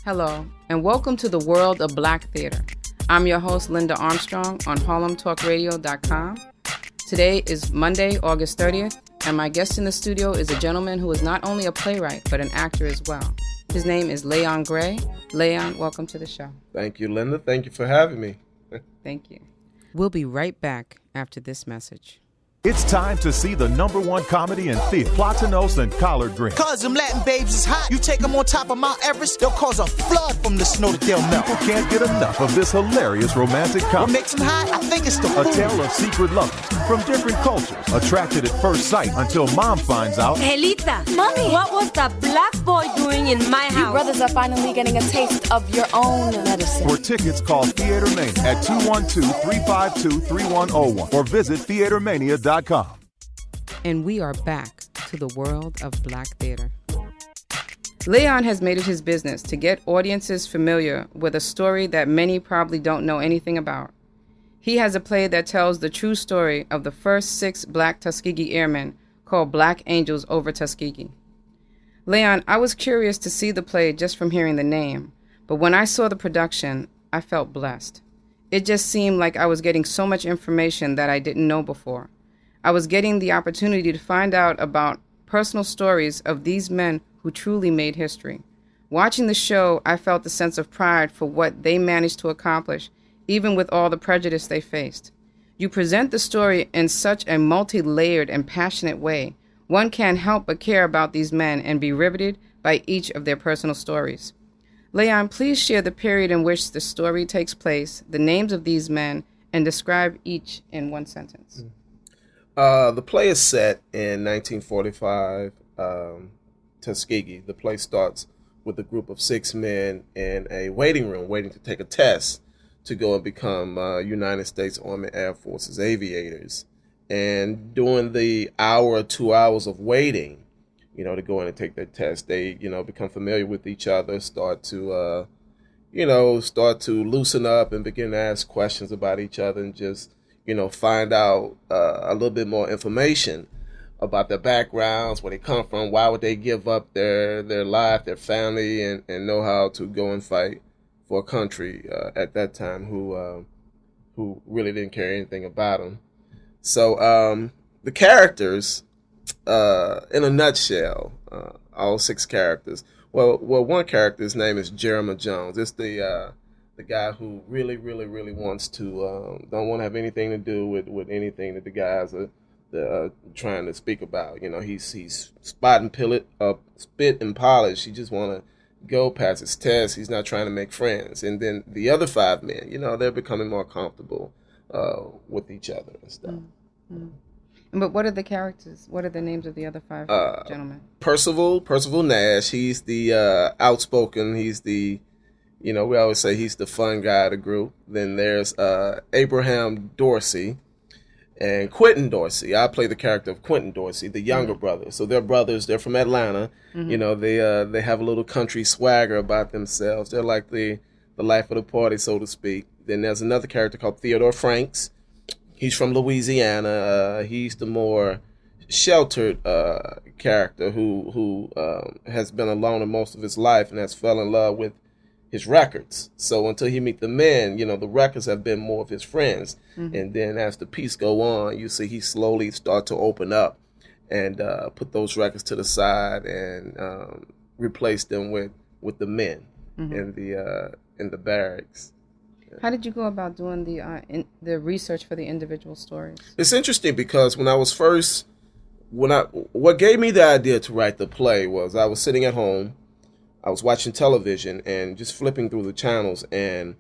Hello, and welcome to the world of Black theater. I'm your host, Linda Armstrong, on HarlemTalkRadio.com. Today is Monday, August 30th, and my guest in the studio is a gentleman who is not only a playwright, but an actor as well. His name is Layon Gray. Layon, welcome to the show. Thank you, Linda. Thank you for having me. Thank you. We'll be right back after this message. It's time to see the #1 comedy in theater, Platanos and Collard Greens. Cause them Latin babes is hot. You take them on top of Mount Everest, they'll cause a flood from the snow that they'll melt. People can't get enough of this hilarious romantic What comedy. makes them hot? I think it's the A food. tale of secret lovers from different cultures, attracted at first sight until mom finds out. Helita, Mommy, what was that black boy doing in my house? You brothers are finally getting a taste of your own medicine. For tickets, call Theater Mania at 212-352-3101 or visit theatermania.com. And we are back to the world of Black theater. Layon has made it his business to get audiences familiar with a story that many probably don't know anything about. He has a play that tells the true story of the first 6 Black Tuskegee Airmen called Black Angels over Tuskegee. Layon, I was curious to see the play just from hearing the name, but when I saw the production, I felt blessed. It just seemed like I was getting so much information that I didn't know before. I was getting the opportunity to find out about personal stories of these men who truly made history. Watching the show, I felt a sense of pride for what they managed to accomplish, even with all the prejudice they faced. You present the story in such a multi-layered and passionate way. One can't help but care about these men and be riveted by each of their personal stories. Layon, please share the period in which the story takes place, the names of these men, and describe each in one sentence. The play is set in 1945, Tuskegee. The play starts with a group of 6 men in a waiting room waiting to take a test to go and become United States Army Air Force's aviators. And during the hour or 2 hours of waiting, to go in and take their test, they, become familiar with each other, start to loosen up and begin to ask questions about each other and just find out a little bit more information about their backgrounds, where they come from, why would they give up their life, their family, and know how to go and fight for a country at that time who really didn't care anything about them. So the characters, in a nutshell, all 6 characters. Well, one character's name is Jeremiah Jones. It's the guy who really wants to, don't want to have anything to do with anything that the guys are trying to speak about. He's spit and polish. He just want to go past his test. He's not trying to make friends. And then the other 5 men, they're becoming more comfortable with each other and stuff. Mm-hmm. But what are the characters? What are the names of the other 5 gentlemen? Percival Nash. He's the outspoken. He's the we always say he's the fun guy of the group. Then there's Abraham Dorsey and Quentin Dorsey. I play the character of Quentin Dorsey, the younger brother. So they're brothers. They're from Atlanta. Mm-hmm. They have a little country swagger about themselves. They're like the life of the party, so to speak. Then there's another character called Theodore Franks. He's from Louisiana. He's the more sheltered character who has been alone in most of his life and has fell in love with his records. So until he meet the men, the records have been more of his friends. Mm-hmm. And then as the piece go on, you see he slowly start to open up and put those records to the side and replace them with the men mm-hmm. in the barracks. How did you go about doing the research for the individual stories? It's interesting because what gave me the idea to write the play was I was sitting at home. I was watching television and just flipping through the channels, and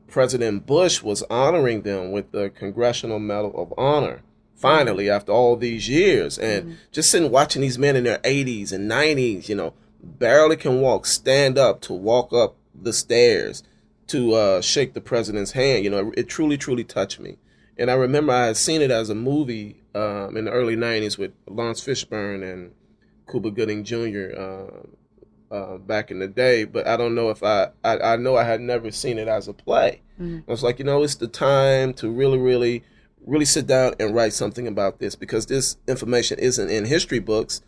President Bush was honoring them with the Congressional Medal of Honor, finally, after all these years. And just sitting watching these men in their 80s and 90s, barely can stand up to walk up the stairs to shake the president's hand. It truly, truly touched me. And I remember I had seen it as a movie in the early 90s with Lawrence Fishburne and Cuba Gooding Jr., back in the day, but I don't know if I know I had never seen it as a play. Mm-hmm. I was like, it's the time to really sit down and write something about this, because this information isn't in history books,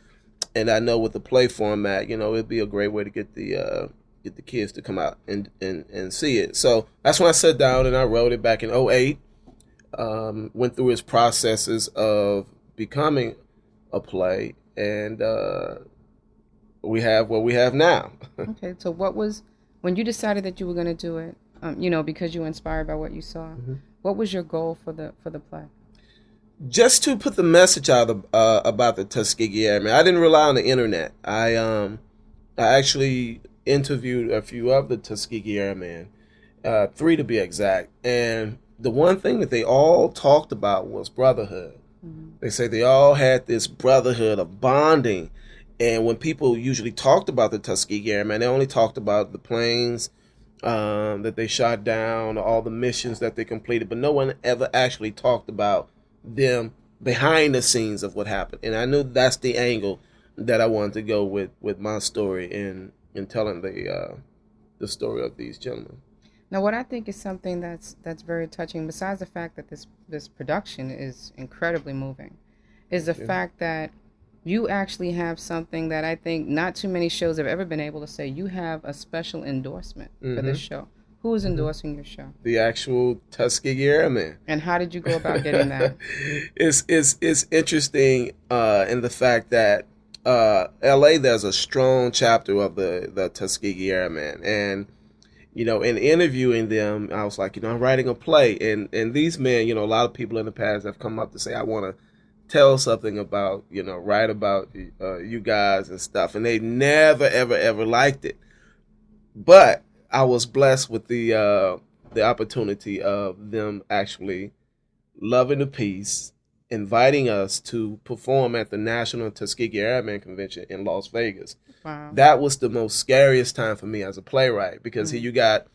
and I know with the play format, it'd be a great way to get the get the kids to come out and see it. So that's when I sat down and I wrote it back in '08. Went through its processes of becoming a play, and we have what we have now. Okay, so what was, when you decided that you were going to do it, you know, because you were inspired by what you saw, what was your goal for the play? Just to put the message out about the Tuskegee Airmen. I didn't rely on the internet. I actually interviewed a few of the Tuskegee Airmen, 3 to be exact, and the one thing that they all talked about was brotherhood. They say they all had this brotherhood of bonding, and when people usually talked about the Tuskegee Airmen, they only talked about the planes that they shot down, all the missions that they completed, but no one ever actually talked about them behind the scenes of what happened. And I knew that's the angle that I wanted to go with my story in telling the story of these gentlemen. Now, what I think is something that's very touching, besides the fact that this production is incredibly moving, is the fact that you actually have something that I think not too many shows have ever been able to say. You have a special endorsement for this show. Who is endorsing your show? The actual Tuskegee Airmen. And how did you go about getting that? It's interesting in the fact that LA, there's a strong chapter of the Tuskegee Airmen, and you know, in interviewing them, I was like, you know, I'm writing a play, and these men, you know, a lot of people in the past have come up to say, I want to tell something about, you know, write about you guys and stuff, and they never ever liked it, but I was blessed with the opportunity of them actually loving the piece, inviting us to perform at the National Tuskegee Airmen Convention in Las Vegas. Wow. That was the most scariest time for me as a playwright, because here you got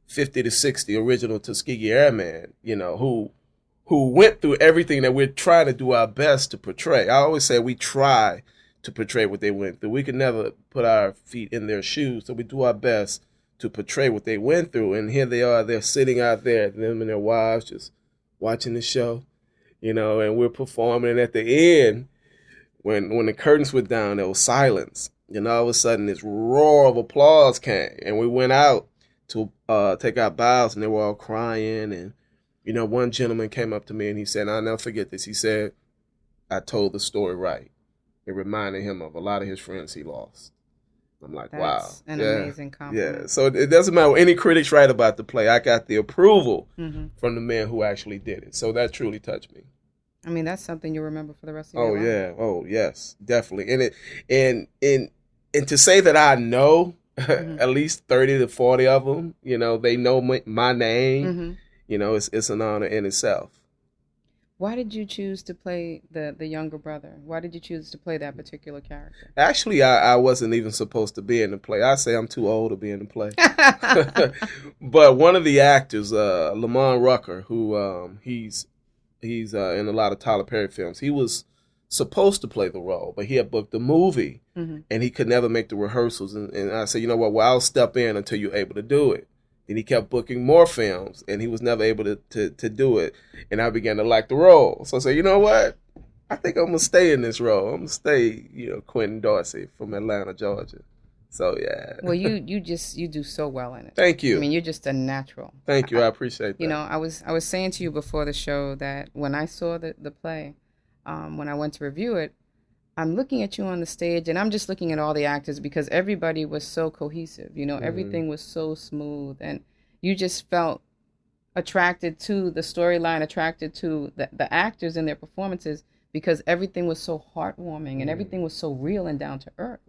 50 to 60 original Tuskegee Airmen, you know, who went through everything that we're trying to do our best to portray. I always say we try to portray what they went through. We could never put our feet in their shoes, so we do our best to portray what they went through. And here they are, they're sitting out there, them and their wives just watching the show, you know, and we're performing. And at the end, when the curtains were down, there was silence. And all of a sudden, this roar of applause came. And we went out to take our bows, and they were all crying. And, you know, one gentleman came up to me, and he said, I'll never forget this. He said, I told the story right. It reminded him of a lot of his friends he lost. I'm like, wow. That's an amazing compliment. Yeah, so it doesn't matter what any critics write about the play. I got the approval from the man who actually did it. So that truly touched me. I mean, that's something you'll remember for the rest of your life. Oh, yeah. Oh, yes, definitely. And to say that I know at least 30 to 40 of them, you know, they know my name, you know, it's an honor in itself. Why did you choose to play the younger brother? Why did you choose to play that particular character? Actually, I wasn't even supposed to be in the play. I say I'm too old to be in the play. But one of the actors, Lamont Rucker, who he's in a lot of Tyler Perry films, he was supposed to play the role, but he had booked a movie, and he could never make the rehearsals. And I said, you know what, well, I'll step in until you're able to do it. And he kept booking more films, and he was never able to do it. And I began to like the role. So I said, you know what? I think I'm going to stay in this role. I'm going to stay, you know, Quentin Dorsey from Atlanta, Georgia. So, yeah. Well, you do so well in it. Thank you. I mean, you're just a natural. Thank you. I appreciate that. You know, I was saying to you before the show that when I saw the play, when I went to review it, I'm looking at you on the stage, and I'm just looking at all the actors because everybody was so cohesive. You know, everything was so smooth, and you just felt attracted to the storyline, attracted to the actors and their performances because everything was so heartwarming and everything was so real and down to earth.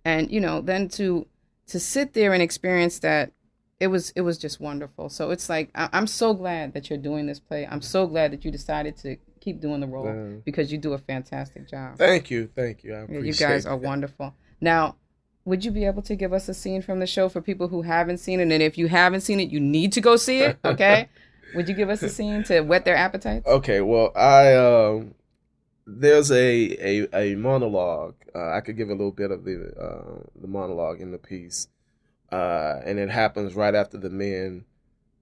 And, you know, then to sit there and experience that, it was just wonderful. So it's like, I'm so glad that you're doing this play. I'm so glad that you decided to keep doing the role because you do a fantastic job. Thank you. I appreciate you guys are wonderful. Now, would you be able to give us a scene from the show for people who haven't seen it? And if you haven't seen it, you need to go see it, okay? Would you give us a scene to whet their appetites? Okay, well, there's a monologue. I could give a little bit of the monologue in the piece. And it happens right after the men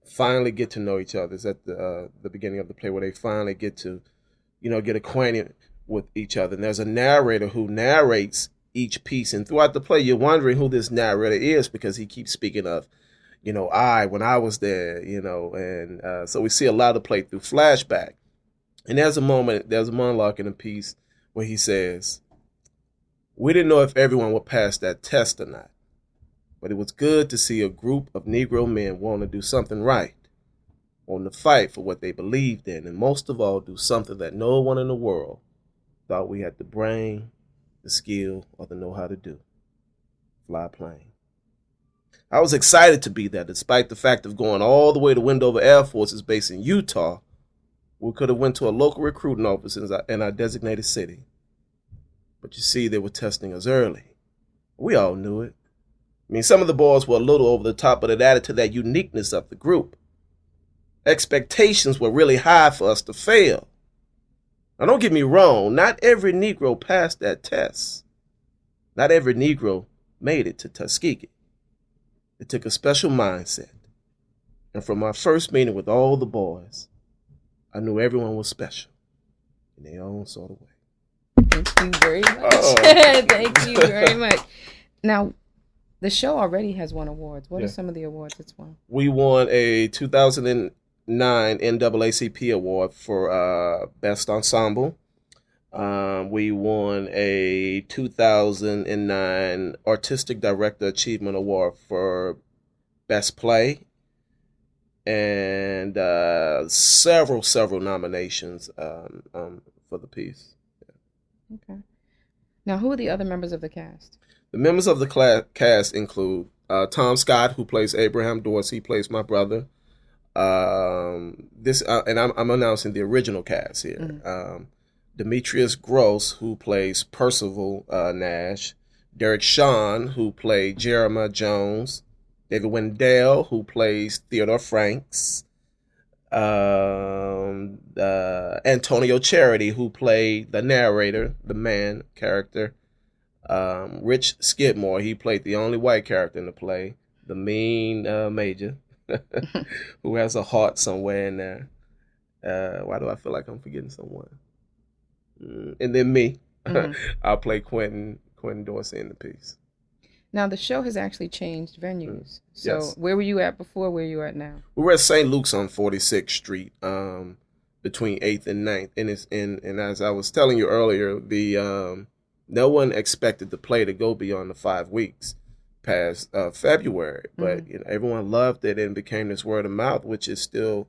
finally get to know each other. It's at the beginning of the play where they finally get to, you know, get acquainted with each other. And there's a narrator who narrates each piece. And throughout the play, you're wondering who this narrator is because he keeps speaking of, when I was there, and so we see a lot of play through flashback. And there's a monologue in the piece where he says, "We didn't know if everyone would pass that test or not, but it was good to see a group of Negro men want to do something right, want to fight for what they believed in, and most of all, do something that no one in the world thought we had the brain, the skill, or the know-how to do. Fly a plane." I was excited to be there, despite the fact of going all the way to Wendover Air Force Base in Utah. We could have went to a local recruiting office in our designated city. But you see, they were testing us early. We all knew it. I mean, some of the boys were a little over the top, but it added to that uniqueness of the group. Expectations were really high for us to fail. Now, don't get me wrong, not every Negro passed that test. Not every Negro made it to Tuskegee. It took a special mindset. And from my first meeting with all the boys, I knew everyone was special in their own sort of way. Thank you very much. Thank you very much. Now, the show already has won awards. What are some of the awards it's won? We won a 2009 NAACP award for Best Ensemble. We won a 2009 Artistic Director Achievement Award for Best Play, and several nominations for the piece. Okay. Now, who are the other members of the cast? The members of the cast include Tom Scott, who plays Abraham Dorsey, plays my brother. And I'm announcing the original cast here. Mm-hmm. Demetrius Gross, who plays Percival Nash. Derek Shawn, who played Jeremiah Jones. David Wendell, who plays Theodore Franks. Antonio Charity, who played the narrator, the man character. Rich Skidmore, he played the only white character in the play, the mean major, who has a heart somewhere in there. Why do I feel like I'm forgetting someone? And then me, I'll play Quentin Dorsey in the piece. Now, the show has actually changed venues. So where were you at before? Where are you at now? We were at St. Luke's on 46th Street, between 8th and 9th. And as I was telling you earlier, no one expected the play to go beyond the 5 weeks past February. But everyone loved it and became this word of mouth, which is still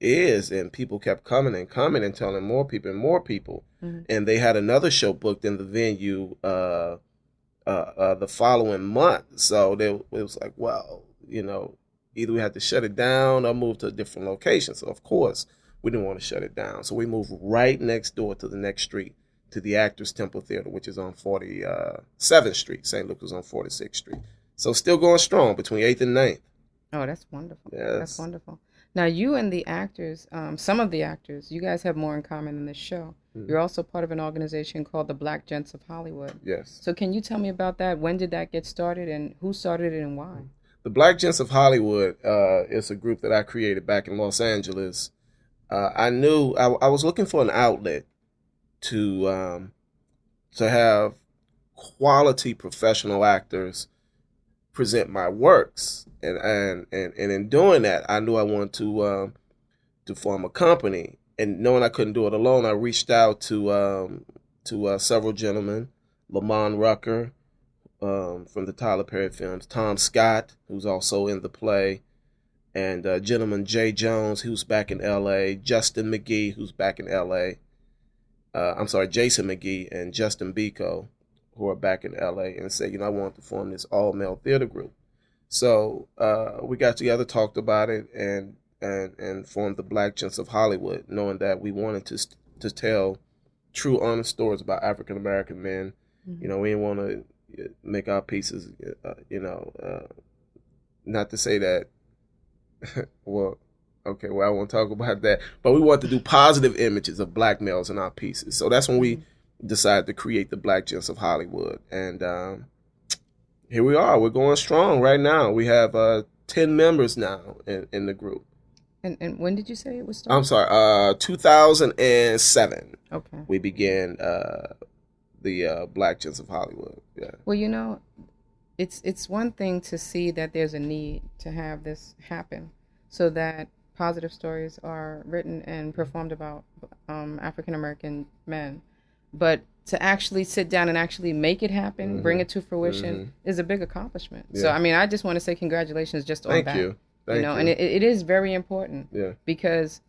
is. And people kept coming and telling more people and more people. And they had another show booked in the venue the following month. So it was like, well, either we had to shut it down or move to a different location. So, of course, we didn't want to shut it down. So we moved right next door to the next street to the Actors Temple Theater, which is on 47th Street. St. Luke was on 46th Street. So still going strong between 8th and 9th. Oh, that's wonderful. Yes. That's wonderful. Now, you and the actors, some of the actors, you guys have more in common in this show. You're also part of an organization called the Black Gents of Hollywood. Yes. So can you tell me about that? When did that get started, and who started it and why? The Black Gents of Hollywood is a group that I created back in Los Angeles. I knew I was looking for an outlet to have quality professional actors present my works, and in doing that, I knew I wanted to form a company. And knowing I couldn't do it alone, I reached out to several gentlemen, Lamont Rucker from the Tyler Perry films, Tom Scott, who's also in the play, and gentleman Jay Jones, who's back in L.A., Justin McGee, who's back in L.A., Jason McGee and Justin Biko, who are back in L.A., and said, I want to form this all-male theater group. So we got together, talked about it, and formed the Black Gents of Hollywood, knowing that we wanted to tell true, honest stories about African-American men. We didn't want to make our pieces, not to say that, I won't talk about that, but we want to do positive images of black males in our pieces. So that's when we decided to create the Black Gents of Hollywood. And here we are. We're going strong right now. We have 10 members now in the group. And when did you say it was started? I'm sorry, 2007. Okay. We began the Black Gents of Hollywood. Yeah. Well, you know, it's one thing to see that there's a need to have this happen, so that positive stories are written and performed about African American men, but to actually sit down and actually make it happen, bring it to fruition, is a big accomplishment. Yeah. So, I mean, I just want to say congratulations just on that. Thank you. You know, and it is very important. Yeah. Because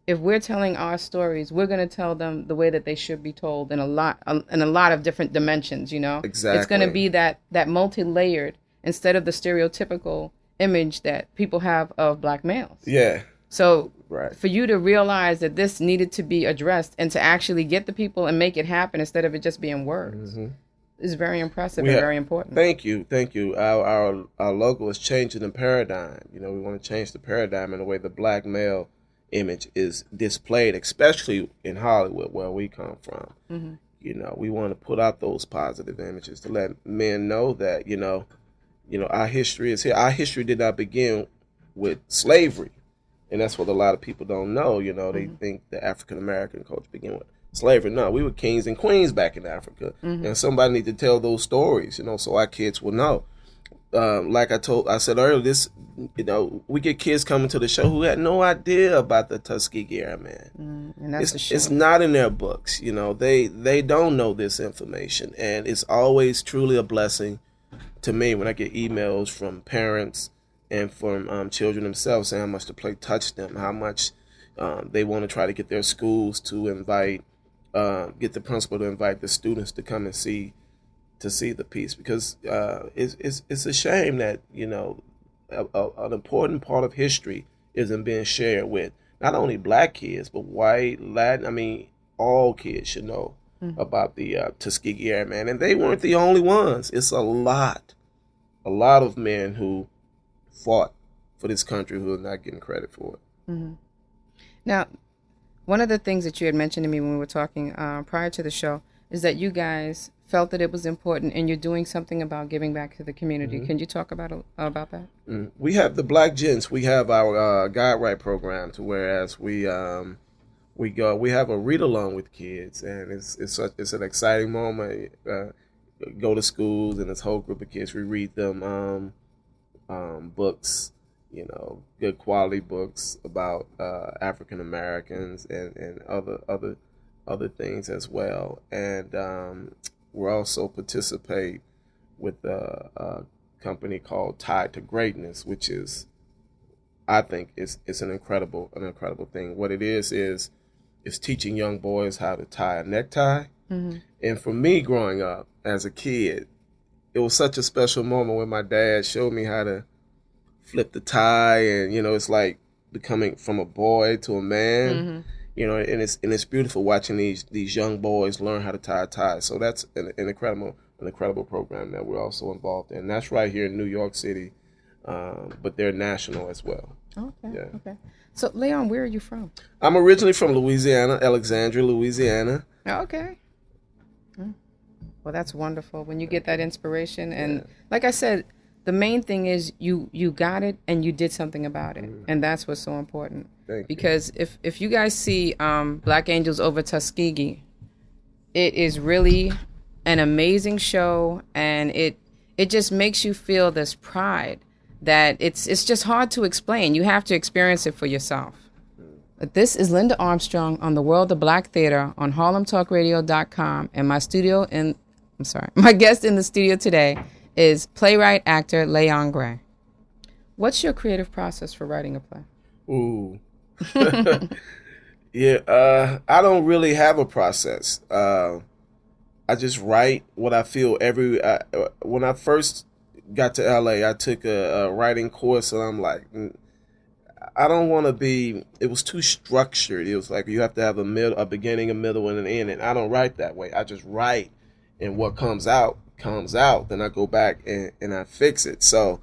if we're telling our stories, we're going to tell them the way that they should be told in a lot of different dimensions. You know, exactly. It's going to be that multi-layered instead of the stereotypical image that people have of Black males. Yeah. So for you to realize that this needed to be addressed and to actually get the people and make it happen instead of it just being words is very impressive and very important. Thank you. Our logo is changing the paradigm. You know, we want to change the paradigm in the way the Black male image is displayed, especially in Hollywood, where we come from. You know, we want to put out those positive images to let men know that you know our history is here. Our history did not begin with slavery. And that's what a lot of people don't know. You know, they think the African American culture began with slavery. No, we were kings and queens back in Africa, and somebody need to tell those stories. You know, so our kids will know. Like I said earlier, this, you know, we get kids coming to the show who had no idea about the Tuskegee Airmen. And that's it's not in their books. You know, they don't know this information, and it's always truly a blessing to me when I get emails from parents and from children themselves saying how much the play touched them, how much they want to try to get their schools to invite, get the principal to invite the students to come and see the piece, because it's a shame that, you know, an important part of history isn't being shared with not only Black kids but white, Latin. I mean, all kids should know about the Tuskegee Airmen, and they weren't the only ones. It's a lot of men who fought for this country who are not getting credit for it. Now, one of the things that you had mentioned to me when we were talking prior to the show is that you guys felt that it was important and you're doing something about giving back to the community. Can you talk about that? We have the Black Gents. We have our guide write program, to whereas we have a read along with kids, and it's an exciting moment. Go to schools, and this whole group of kids, we read them books, you know, good quality books about African Americans and other things as well. And we also participate with a company called Tied to Greatness, which is, I think, it's an incredible thing. What it is teaching young boys how to tie a necktie. And for me, growing up as a kid, it was such a special moment when my dad showed me how to flip the tie, and, you know, it's like becoming from a boy to a man, you know, and it's beautiful watching these young boys learn how to tie a tie. So that's an incredible program that we're also involved in. That's right here in New York City, but they're national as well. Okay. So, Layon, where are you from? I'm originally from Louisiana, Alexandria, Louisiana. Okay. Well, that's wonderful when you get that inspiration. And like I said, the main thing is you got it and you did something about it. And that's what's so important. Because if you guys see Black Angels over Tuskegee, it is really an amazing show, and it just makes you feel this pride that it's just hard to explain. You have to experience it for yourself. This is Linda Armstrong on the World of Black Theater on HarlemTalkRadio.com, and my guest in the studio today is playwright actor Layon Gray. What's your creative process for writing a play? Ooh. I don't really have a process. I just write what I feel when I first got to LA, I took a writing course, and I'm like, I don't want to be, it was too structured. It was like you have to have a beginning, a middle, and an end, and I don't write that way. I just write, and what comes out. Then I go back and I fix it. So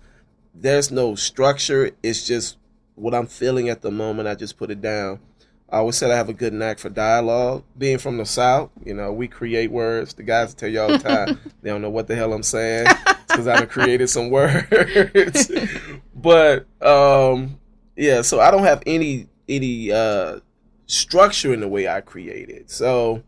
there's no structure. It's just what I'm feeling at the moment. I just put it down. I always said I have a good knack for dialogue. Being from the South, you know, we create words. The guys tell you all the time, they don't know what the hell I'm saying because I've created some words. But so I don't have any structure in the way I create it. So,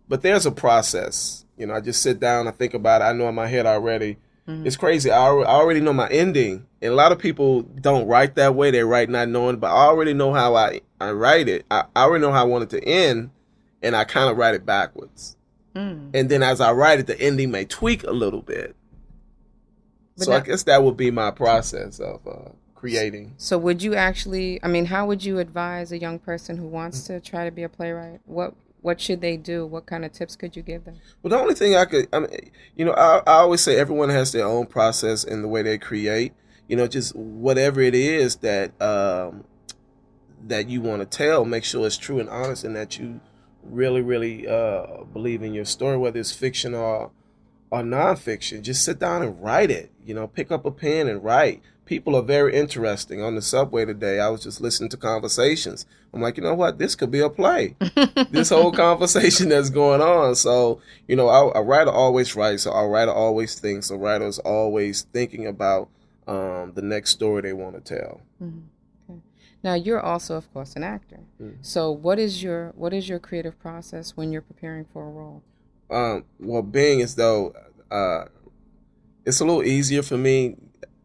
but there's a process. You know, I just sit down, I think about it. I know in my head already. It's crazy. I already know my ending. And a lot of people don't write that way. They write not knowing, but I already know how I write it. I already know how I want it to end, and I kind of write it backwards. And then as I write it, the ending may tweak a little bit. But so I guess that would be my process of creating. So would you actually, I mean, how would you advise a young person who wants to try to be a playwright? What should they do? What kind of tips could you give them? Well, the only thing I mean, you know, I always say everyone has their own process in the way they create. You know, just whatever it is that that you want to tell, make sure it's true and honest, and that you really, really believe in your story, whether it's fiction or nonfiction. Just sit down and write it. You know, pick up a pen and write. People are very interesting. On the subway today, I was just listening to conversations. I'm like, you know what? This could be a play. This whole conversation that's going on. So, you know, a writer always writes. So a writer always thinks. A writer is always thinking about the next story they want to tell. Okay. Now, you're also, of course, an actor. So what is your creative process when you're preparing for a role? Well, being as though it's a little easier for me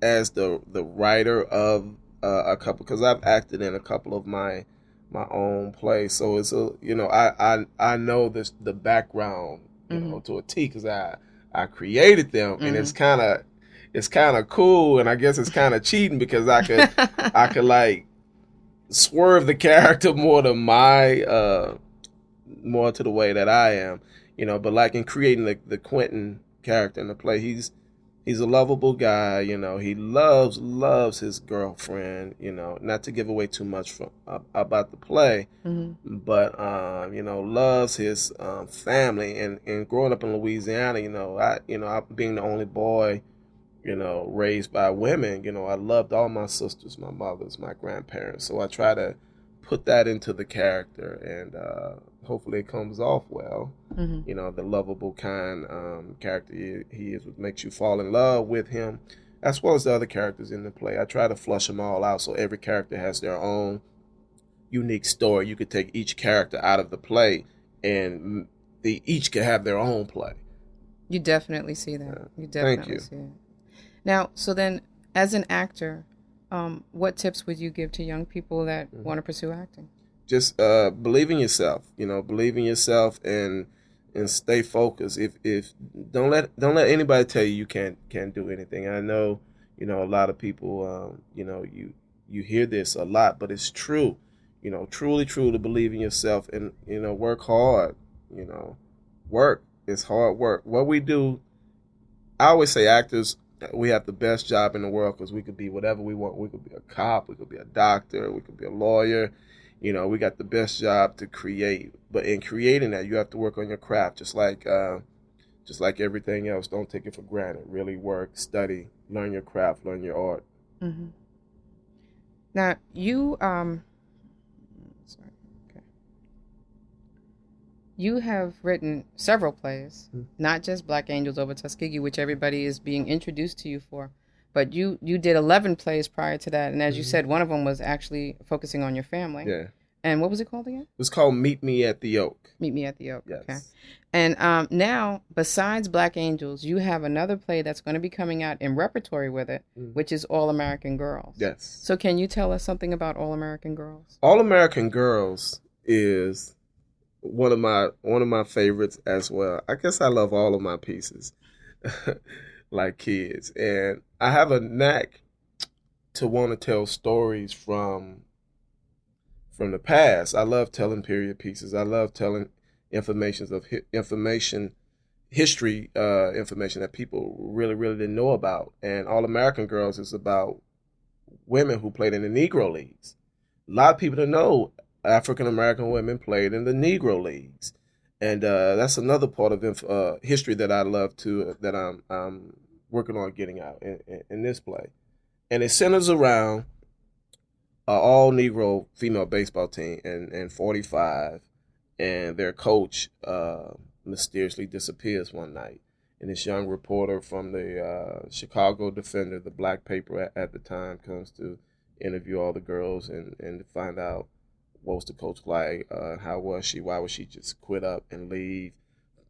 as the writer of a couple, because I've acted in a couple of my own plays, so it's a, you know, I know the background, you know, to a T, because I created them, and it's kind of cool, and I guess it's kind of cheating because I could like swerve the character more to more to the way that I am, you know. But like in creating the Quentin character in the play, he's a lovable guy, you know. He loves his girlfriend, you know. Not to give away too much about the play, but you know, loves his family. And growing up in Louisiana, you know, I being the only boy, you know, raised by women, you know, I loved all my sisters, my mothers, my grandparents. So I try to put that into the character, and hopefully it comes off well. You know, the lovable, kind character he is, what makes you fall in love with him, as well as the other characters in the play. I try to flush them all out so every character has their own unique story. You could take each character out of the play, and they each could have their own play. You definitely see that. You definitely see it. Now, so then, as an actor, what tips would you give to young people that want to pursue acting? Just believe in yourself. You know, believe in yourself and stay focused. If don't let anybody tell you can't do anything. I know, you know, a lot of people, you know, you hear this a lot, but it's true. You know, truly to believe in yourself, and, you know, work hard. You know, work is hard work. What we do, I always say, actors, we have the best job in the world because we could be whatever we want. We could be a cop, we could be a doctor, we could be a lawyer. You know, we got the best job to create. But in creating that, you have to work on your craft, just like everything else. Don't take it for granted. Really work, study, learn your craft, learn your art. Now, you you have written several plays, not just Black Angels Over Tuskegee, which everybody is being introduced to you for, but you did 11 plays prior to that, and as you said, one of them was actually focusing on your family. Yeah. And what was it called again? It was called Meet Me at the Oak. Meet Me at the Oak. Yes. Okay. And now, besides Black Angels, you have another play that's going to be coming out in repertory with it, which is All American Girls. Yes. So can you tell us something about All American Girls? All American Girls is one of my favorites as well. I guess I love all of my pieces like kids. And I have a knack to want to tell stories from the past. I love telling period pieces. I love telling history information that people really, really didn't know about. And All American Girls is about women who played in the Negro Leagues. A lot of people don't know African American women played in the Negro Leagues, and that's another part of history that I love to, that I'm working on getting out in this play. And it centers around all Negro female baseball team and 45, and their coach mysteriously disappears one night. And this young reporter from the Chicago Defender, the black paper at the time, comes to interview all the girls and to find out what was the coach like, how was she, why would she just quit up and leave,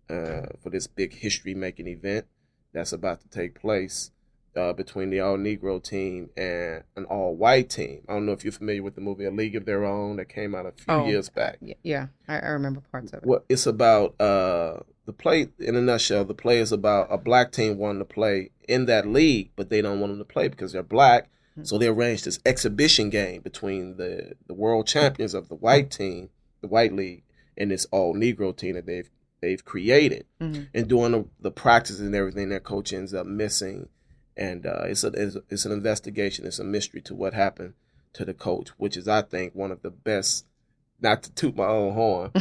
for this big history-making event that's about to take place between the all-Negro team and an all-white team. I don't know if you're familiar with the movie A League of Their Own that came out a few years back. Yeah, I remember parts of it. Well, it's about the play, in a nutshell, the play is about a black team wanting to play in that league, but they don't want them to play because they're black. So they arranged this exhibition game between the world champions of the white team, the white league, and this all-Negro team that they've created. And during the practices and everything, their coach ends up missing. And it's an investigation. It's a mystery to what happened to the coach, which is, I think, one of the best, not to toot my own horn,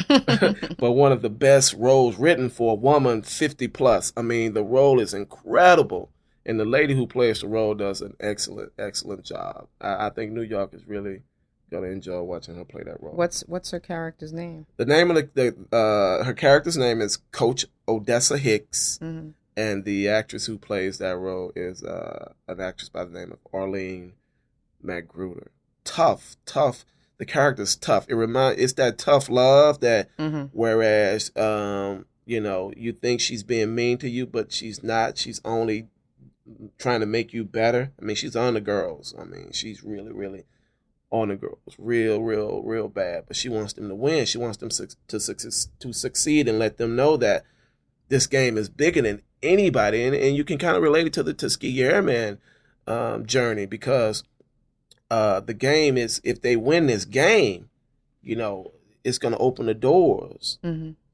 but one of the best roles written for a woman 50 plus. I mean, the role is incredible. And the lady who plays the role does an excellent job. I think New York is really going to enjoy watching her play that role. What's her character's name? The name of her character's name is Coach Odessa Hicks. And the actress who plays that role is an actress by the name of Arlene Magruder. Tough. The character's tough. It's that tough love that, whereas, you think she's being mean to you, but she's not. She's only trying to make you better. I mean, she's on the girls. I mean, she's really, really on the girls. Real bad. But she wants them to win. She wants them to succeed and let them know that this game is bigger than anybody, and you can kind of relate it to the Tuskegee Airmen journey, because the game is, if they win this game, it's going to open the doors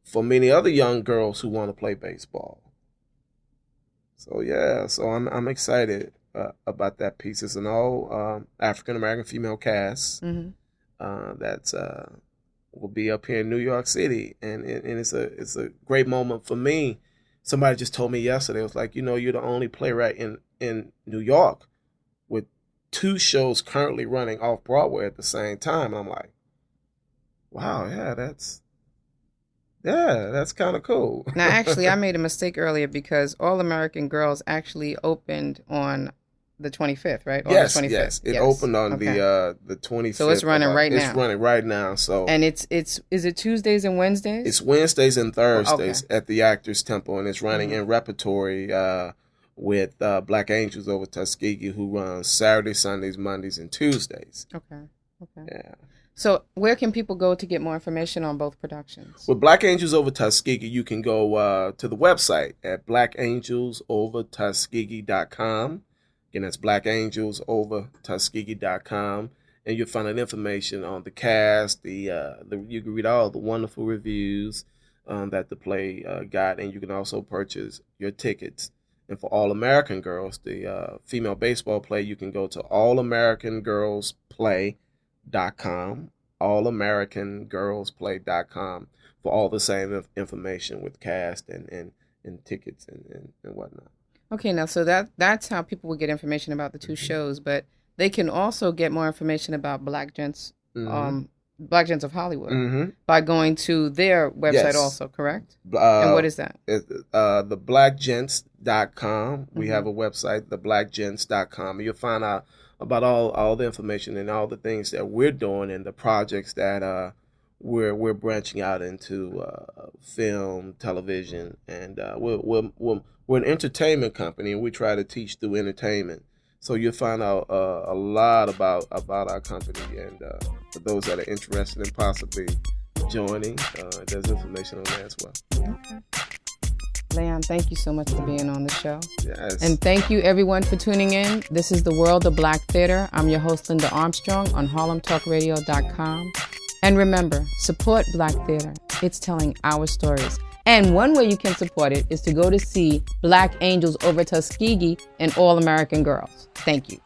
for many other young girls who want to play baseball. So I'm excited about that piece. It's an all African American female cast that's will be up here in New York City, and it's a great moment for me. Somebody just told me yesterday, it was like, you're the only playwright in New York with 2 shows currently running Off-Broadway at the same time. And I'm like, wow, that's kind of cool. Now, actually, I made a mistake earlier because All American Girls actually opened on the 25th, right? Yes. It opened on the 25th. So it's running right now. It's running right now. So, and is it Tuesdays and Wednesdays? It's Wednesdays and Thursdays at the Actors Temple, and it's running in repertory with Black Angels over Tuskegee, who runs Saturdays, Sundays, Mondays, and Tuesdays. Okay. Yeah. So where can people go to get more information on both productions? With Black Angels over Tuskegee, you can go to the website at blackangelsovertuskegee.com. Again, that's blackangelsovertuskegee.com, and you'll find out information on the cast. You can read all the wonderful reviews that the play got, and you can also purchase your tickets. And for All American Girls, the female baseball play, you can go to allamericangirlsplay.com, allamericangirlsplay.com for all the same information with cast and tickets and whatnot. Okay, now so that's how people will get information about the 2 shows, but they can also get more information about Black Gents, Black Gents of Hollywood by going to their website also, correct? And what is that? The blackgents.com. We have a website, theblackgents.com, and you'll find out about all the information and all the things that we're doing and the projects that we're branching out into film, television, and we're an entertainment company, and we try to teach through entertainment. So you'll find out a lot about our company, and for those that are interested in possibly joining, there's information on there as well. Okay. Layon, thank you so much for being on the show. Yes. And thank you, everyone, for tuning in. This is The World of Black Theater. I'm your host, Linda Armstrong, on HarlemTalkRadio.com. And remember, support Black Theater. It's telling our stories. And one way you can support it is to go to see Black Angels over Tuskegee and All American Girls. Thank you.